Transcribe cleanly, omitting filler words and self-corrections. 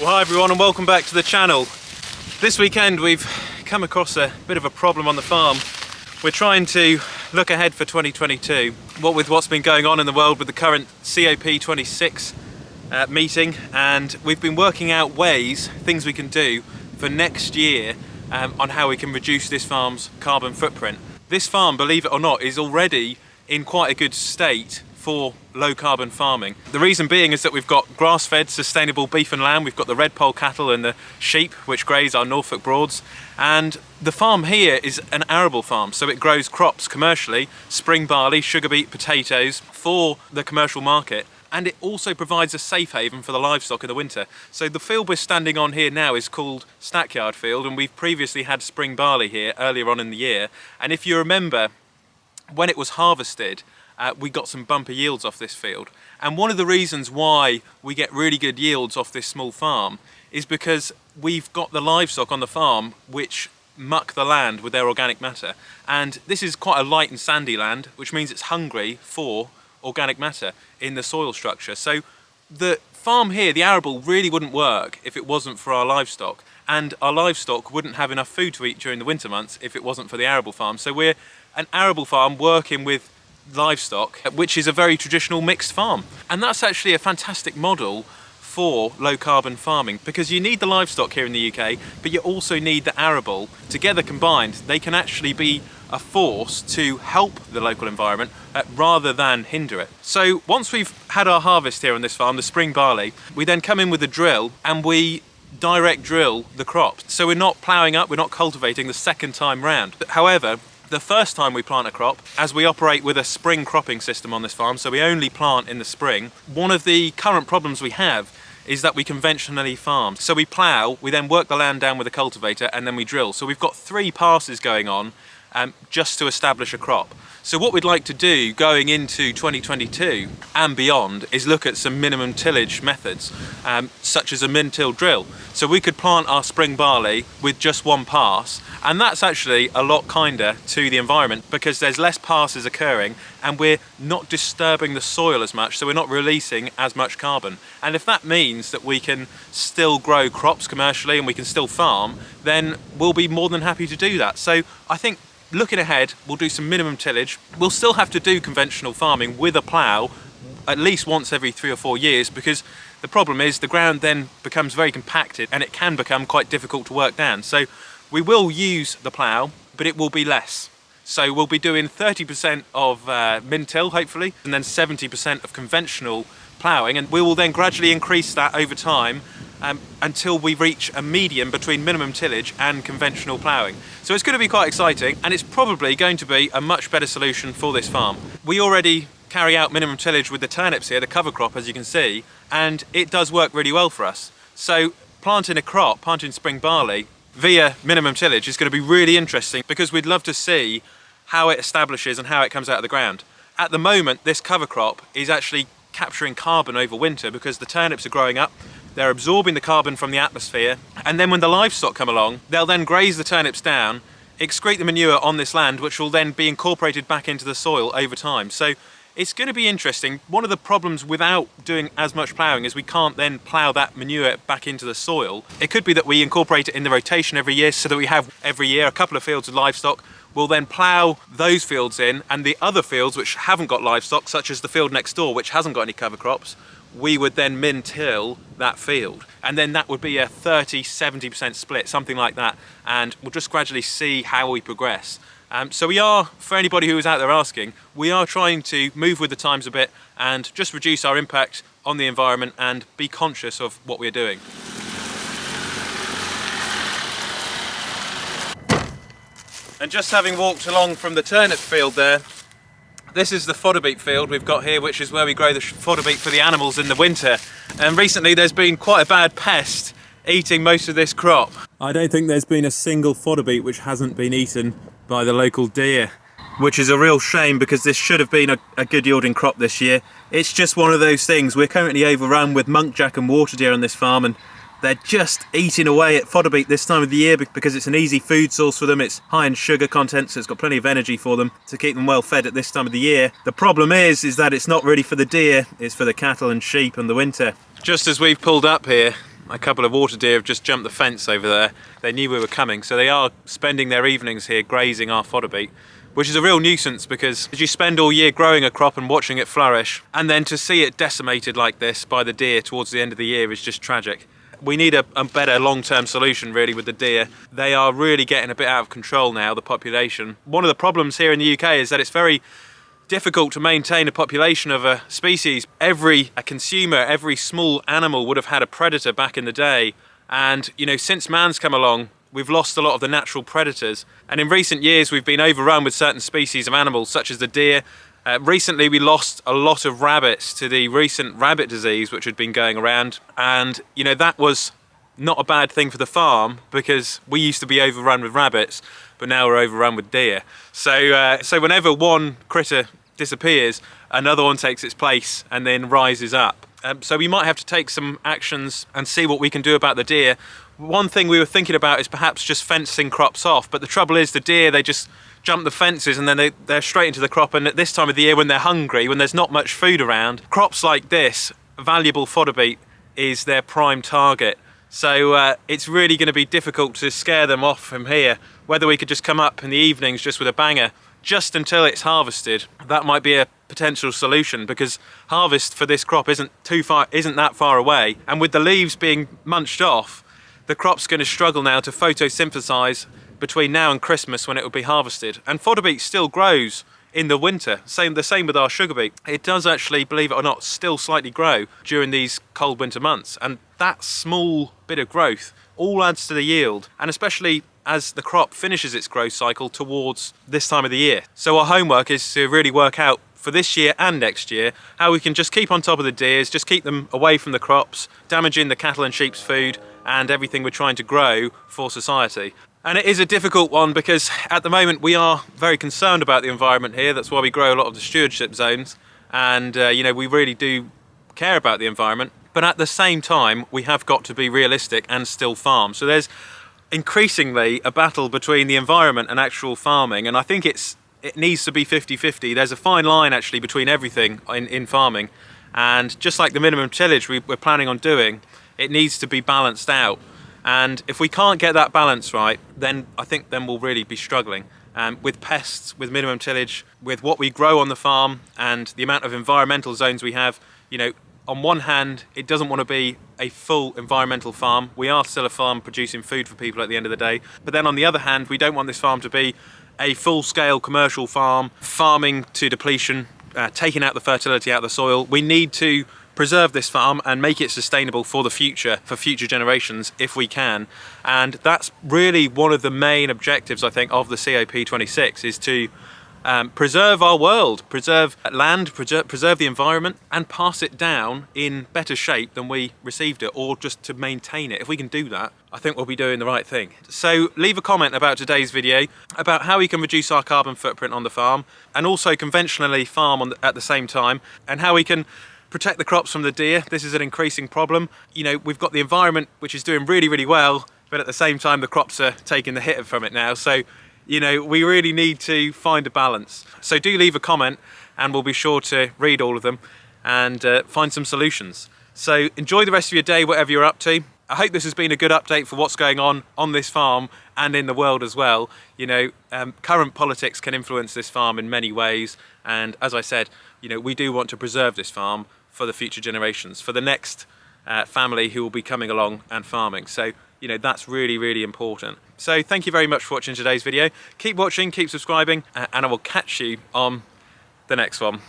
Well, hi everyone and welcome back to the channel. This weekend we've come across a bit of a problem on the farm. We're trying to look ahead for 2022, with what's been going on in the world with the current COP26 meeting, and we've been working out things we can do for next year on how we can reduce this farm's carbon footprint. This farm, believe it or not, is already in quite a good state for low carbon farming. The reason being is that we've got grass-fed sustainable beef and lamb, we've got the red poll cattle and the sheep which graze our Norfolk Broads, and the farm here is an arable farm, so it grows crops commercially, spring barley, sugar beet, potatoes for the commercial market, and it also provides a safe haven for the livestock in the winter. So the field we're standing on here now is called Stackyard Field, and we've previously had spring barley here earlier on in the year, and if you remember, when it was harvested, we got some bumper yields off this field. And one of the reasons why we get really good yields off this small farm is because we've got the livestock on the farm which muck the land with their organic matter. And this is quite a light and sandy land, which means it's hungry for organic matter in the soil structure. So the farm here, the arable, really wouldn't work if it wasn't for our livestock. And our livestock wouldn't have enough food to eat during the winter months if it wasn't for the arable farm. So we're an arable farm working with livestock, which is a very traditional mixed farm, and that's actually a fantastic model for low carbon farming, because you need the livestock here in the UK, but you also need the arable. Together combined, they can actually be a force to help the local environment rather than hinder it. So once we've had our harvest here on this farm, the spring barley, we then come in with a drill and we direct drill the crop. So we're not ploughing up, we're not cultivating the second time round. However, the first time we plant a crop, as we operate with a spring cropping system on this farm, so we only plant in the spring, one of the current problems we have is that we conventionally farm. So we plough, we then work the land down with a cultivator, and then we drill. So we've got 3 passes going on just to establish a crop. So what we'd like to do going into 2022 and beyond is look at some minimum tillage methods, such as a min-till drill. So we could plant our spring barley with just 1 pass, and that's actually a lot kinder to the environment because there's less passes occurring and we're not disturbing the soil as much, so we're not releasing as much carbon. And if that means that we can still grow crops commercially and we can still farm, then we'll be more than happy to do that. So I think looking ahead, we'll do some minimum tillage. We'll still have to do conventional farming with a plough at least once every 3 or 4 years, because the problem is the ground then becomes very compacted and it can become quite difficult to work down. So we will use the plough, but it will be less. So we'll be doing 30% of min-till, hopefully, and then 70% of conventional ploughing, and we will then gradually increase that over time until we reach a medium between minimum tillage and conventional ploughing. So it's going to be quite exciting, and it's probably going to be a much better solution for this farm. We already carry out minimum tillage with the turnips here, the cover crop, as you can see, and it does work really well for us. So planting spring barley via minimum tillage is going to be really interesting, because we'd love to see how it establishes and how it comes out of the ground. At the moment, this cover crop is actually capturing carbon over winter because the turnips are growing up, they're absorbing the carbon from the atmosphere, and then when the livestock come along, they'll then graze the turnips down, excrete the manure on this land, which will then be incorporated back into the soil over time. So it's going to be interesting. One of the problems without doing as much ploughing is we can't then plough that manure back into the soil. It could be that we incorporate it in the rotation every year, so that we have every year a couple of fields with livestock. We'll then plough those fields in, and the other fields which haven't got livestock, such as the field next door which hasn't got any cover crops, we would then min-till that field, and then that would be a 30-70% split, something like that, and we'll just gradually see how we progress. So we are, for anybody who is out there asking, we are trying to move with the times a bit and just reduce our impact on the environment and be conscious of what we're doing. And just having walked along from the turnip field there, this is the fodder beet field we've got here, which is where we grow the fodder beet for the animals in the winter. And recently there's been quite a bad pest eating most of this crop. I don't think there's been a single fodder beet which hasn't been eaten by the local deer, which is a real shame because this should have been a good yielding crop this year. It's just one of those things. We're currently overrun with muntjac and water deer on this farm, and they're just eating away at fodder beet this time of the year because it's an easy food source for them. It's high in sugar content, so it's got plenty of energy for them to keep them well fed at this time of the year. The problem is that it's not really for the deer, it's for the cattle and sheep in the winter. Just as we've pulled up here, a couple of water deer have just jumped the fence over there. They knew we were coming, so they are spending their evenings here grazing our fodder beet, which is a real nuisance because you spend all year growing a crop and watching it flourish, and then to see it decimated like this by the deer towards the end of the year is just tragic. We need a better long-term solution really with the deer. They are really getting a bit out of control now, the population. One of the problems here in the UK is that it's very difficult to maintain a population of a species. Every consumer, every small animal would have had a predator back in the day, and you know, since man's come along, we've lost a lot of the natural predators, and in recent years we've been overrun with certain species of animals such as the deer. Recently we lost a lot of rabbits to the recent rabbit disease which had been going around, and you know, that was not a bad thing for the farm because we used to be overrun with rabbits, but now we're overrun with deer. So whenever one critter disappears, another one takes its place and then rises up. So we might have to take some actions and see what we can do about the deer. One thing we were thinking about is perhaps just fencing crops off, but the trouble is the deer, they just jump the fences and then they're straight into the crop, and at this time of the year when they're hungry, when there's not much food around, crops like this, valuable fodder beet, is their prime target. So it's really going to be difficult to scare them off from here. Whether we could just come up in the evenings just with a banger, just until it's harvested, that might be a potential solution, because harvest for this crop isn't that far away, and with the leaves being munched off, the crop's going to struggle now to photosynthesize between now and Christmas when it will be harvested. And fodder beet still grows in the winter, the same with our sugar beet. It does actually, believe it or not, still slightly grow during these cold winter months, and that small bit of growth all adds to the yield, and especially as the crop finishes its growth cycle towards this time of the year. So our homework is to really work out for this year and next year how we can just keep on top of the deers, just keep them away from the crops, damaging the cattle and sheep's food and everything we're trying to grow for society. And it is a difficult one because at the moment we are very concerned about the environment here. That's why we grow a lot of the stewardship zones, and you know, we really do care about the environment, but at the same time we have got to be realistic and still farm. So there's increasingly a battle between the environment and actual farming, and I think it needs to be 50-50. There's a fine line actually between everything in farming, and just like the minimum tillage we're planning on doing, it needs to be balanced out. And if we can't get that balance right, then I think we'll really be struggling with pests, with minimum tillage, with what we grow on the farm and the amount of environmental zones we have. You know, on one hand, it doesn't want to be a full environmental farm. We are still a farm producing food for people at the end of the day. But then on the other hand, we don't want this farm to be a full-scale commercial farm, farming to depletion, taking out the fertility out of the soil. We need to preserve this farm and make it sustainable for the future, for future generations, if we can. And that's really one of the main objectives, I think, of the COP26, is to preserve our world, preserve land, preserve the environment, and pass it down in better shape than we received it, or just to maintain it. If we can do that, I think we'll be doing the right thing. So leave a comment about today's video, about how we can reduce our carbon footprint on the farm, and also conventionally farm at the same time, and how we can protect the crops from the deer. This is an increasing problem. You know, we've got the environment which is doing really, really well, but at the same time the crops are taking the hit from it now. So, you know, we really need to find a balance. So do leave a comment and we'll be sure to read all of them and find some solutions. So enjoy the rest of your day, whatever you're up to. I hope this has been a good update for what's going on this farm and in the world as well. You know, current politics can influence this farm in many ways. And as I said, you know, we do want to preserve this farm for the future generations, for the next family who will be coming along and farming. So, you know, that's really, really important. So thank you very much for watching today's video. Keep watching, keep subscribing, and I will catch you on the next one.